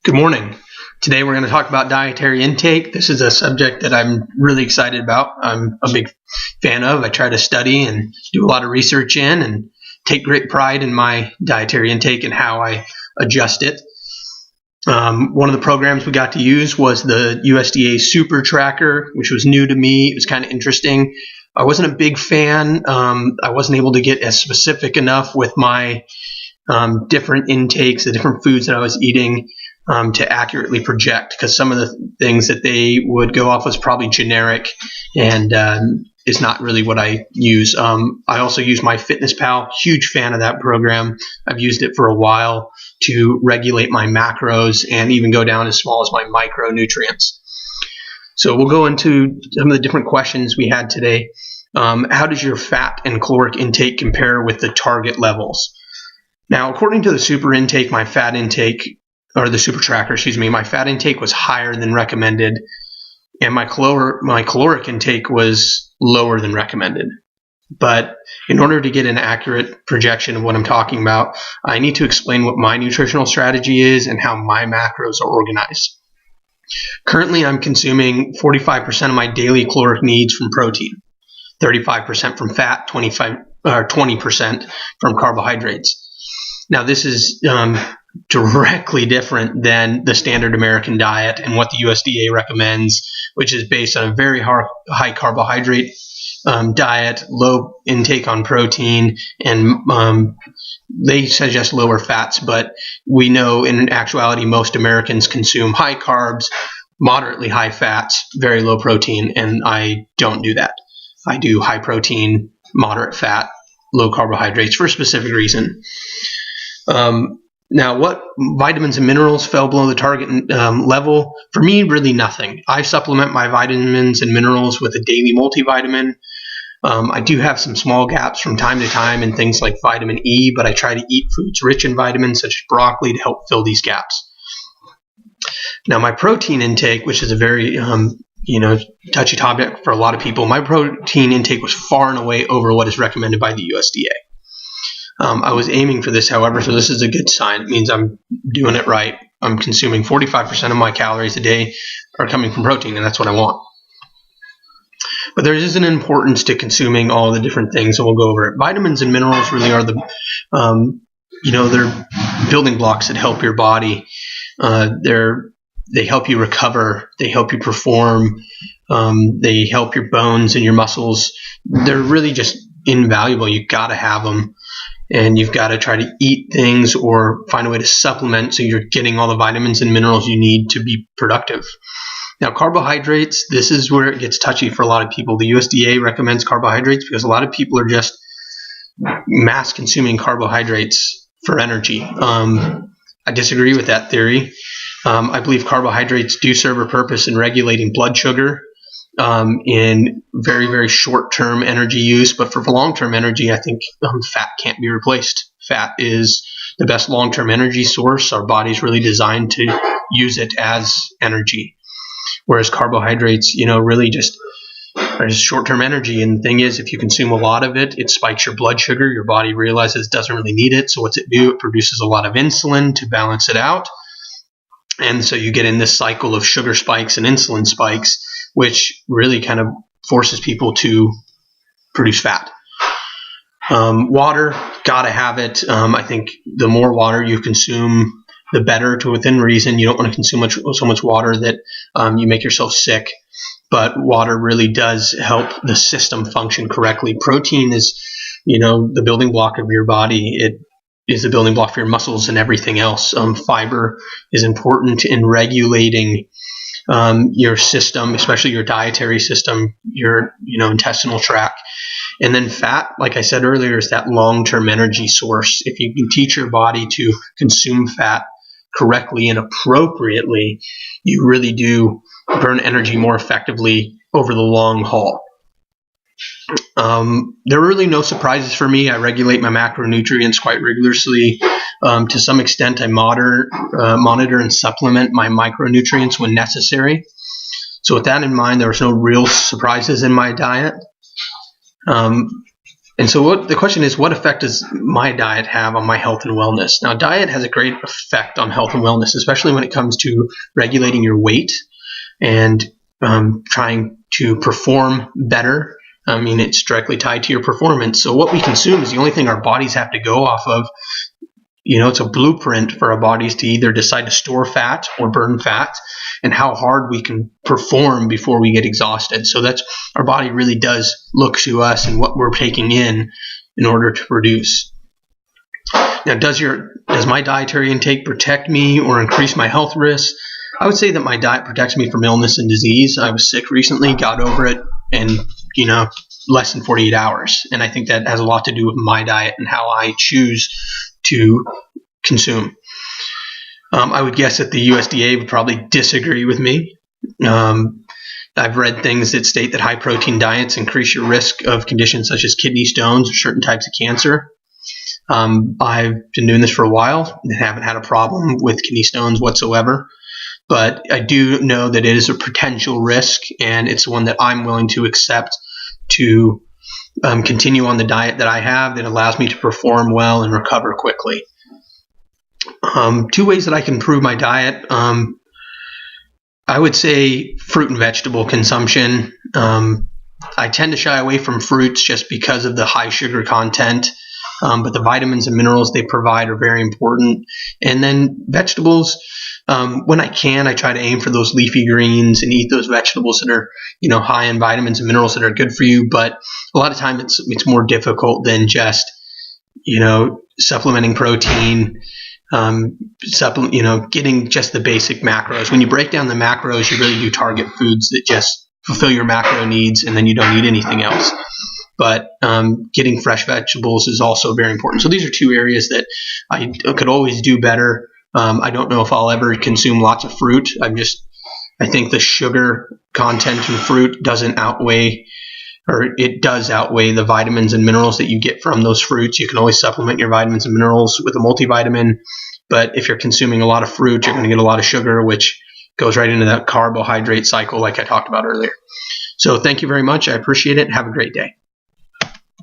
Good morning. Today we're going to talk about dietary intake. This is a subject that I'm really excited about. I'm a big fan of. I try to study and do a lot of research in and take great pride in my dietary intake and how I adjust it. One of the programs we got to use was the USDA Super Tracker, which was new to me. It was kind of interesting. I wasn't a big fan. I wasn't able to get as specific enough with my different intakes, the different foods that I was eating, to accurately project, because some of the things that they would go off was probably generic and is not really what I use. I also use MyFitnessPal, huge fan of that program. I've used it for a while to regulate my macros and even go down as small as my micronutrients. So we'll go into some of the different questions we had today. How does your fat and caloric intake compare with the target levels? Now, according to the Super Intake, my fat intake, or the Super Tracker, my fat intake was higher than recommended, and my caloric intake was lower than recommended. But in order to get an accurate projection of what I'm talking about, I need to explain what my nutritional strategy is and how my macros are organized. Currently, I'm consuming 45% of my daily caloric needs from protein, 35% from fat, 20% from carbohydrates. Now, this is directly different than the standard American diet and what the USDA recommends, which is based on a very high carbohydrate diet, low intake on protein, and they suggest lower fats. But we know in actuality, most Americans consume high carbs, moderately high fats, very low protein, and I don't do that. I do high protein, moderate fat, low carbohydrates for a specific reason. Now, what vitamins and minerals fell below the target level? For me, really nothing. I supplement my vitamins and minerals with a daily multivitamin. I do have some small gaps from time to time in things like vitamin E, but I try to eat foods rich in vitamins such as broccoli to help fill these gaps. Now, my protein intake, which is a very touchy topic for a lot of people, my protein intake was far and away over what is recommended by the USDA. I was aiming for this, however, so this is a good sign. It means I'm doing it right. I'm consuming 45% of my calories a day are coming from protein, and that's what I want. But there is an importance to consuming all the different things, and we'll go over it. Vitamins and minerals really are they're building blocks that help your body. They help you recover. They help you perform. They help your bones and your muscles. They're really just invaluable. You've got to have them. And you've got to try to eat things or find a way to supplement so you're getting all the vitamins and minerals you need to be productive. Now, carbohydrates, this is where it gets touchy for a lot of people. The USDA recommends carbohydrates because a lot of people are just mass consuming carbohydrates for energy. I disagree with that theory. I believe carbohydrates do serve a purpose in regulating blood sugar in very, very short-term energy use. But for long-term energy, I think fat can't be replaced. Fat is the best long-term energy source. Our body's really designed to use it as energy. Whereas carbohydrates, really just are just short-term energy. And the thing is, if you consume a lot of it, it spikes your blood sugar. Your body realizes it doesn't really need it. So what's it do? It produces a lot of insulin to balance it out. And so you get in this cycle of sugar spikes and insulin spikes, which really kind of forces people to produce fat. Water, gotta have it. I think the more water you consume, the better, to within reason. You don't want to consume so much water that you make yourself sick. But water really does help the system function correctly. Protein is, the building block of your body. It is the building block for your muscles and everything else. Fiber is important in regulating your system, especially your dietary system, your intestinal tract. And then fat, like I said earlier, is that long-term energy source. If you can teach your body to consume fat correctly and appropriately, you really do burn energy more effectively over the long haul. There are really no surprises for me. I regulate my macronutrients quite rigorously. To some extent, I monitor and supplement my micronutrients when necessary. So with that in mind, there was no real surprises in my diet. And so the question is, what effect does my diet have on my health and wellness? Now, diet has a great effect on health and wellness, especially when it comes to regulating your weight and trying to perform better. I mean, it's directly tied to your performance. So what we consume is the only thing our bodies have to go off of. It's a blueprint for our bodies to either decide to store fat or burn fat, and how hard we can perform before we get exhausted. So that's, our body really does look to us and what we're taking in order to produce. Now, does my dietary intake protect me or increase my health risks? I would say that my diet protects me from illness and disease. I was sick recently, got over it in, less than 48 hours. And I think that has a lot to do with my diet and how I choose to consume. I would guess that the USDA would probably disagree with me. I've read things that state that high protein diets increase your risk of conditions such as kidney stones or certain types of cancer. I've been doing this for a while and haven't had a problem with kidney stones whatsoever. But I do know that it is a potential risk, and it's one that I'm willing to accept to continue on the diet that I have that allows me to perform well and recover quickly. 2 ways that I can improve my diet. I would say fruit and vegetable consumption. I tend to shy away from fruits just because of the high sugar content, but the vitamins and minerals they provide are very important. And then vegetables, when I can, I try to aim for those leafy greens and eat those vegetables that are, high in vitamins and minerals that are good for you. But a lot of time it's more difficult than just, supplementing protein, getting just the basic macros. When you break down the macros, you really do target foods that just fulfill your macro needs, and then you don't need anything else. But getting fresh vegetables is also very important. So these are 2 areas that I could always do better. I don't know if I'll ever consume lots of fruit. I think the sugar content in fruit doesn't outweigh, or it does outweigh the vitamins and minerals that you get from those fruits. You can always supplement your vitamins and minerals with a multivitamin. But if you're consuming a lot of fruit, you're going to get a lot of sugar, which goes right into that carbohydrate cycle like I talked about earlier. So thank you very much. I appreciate it. Have a great day.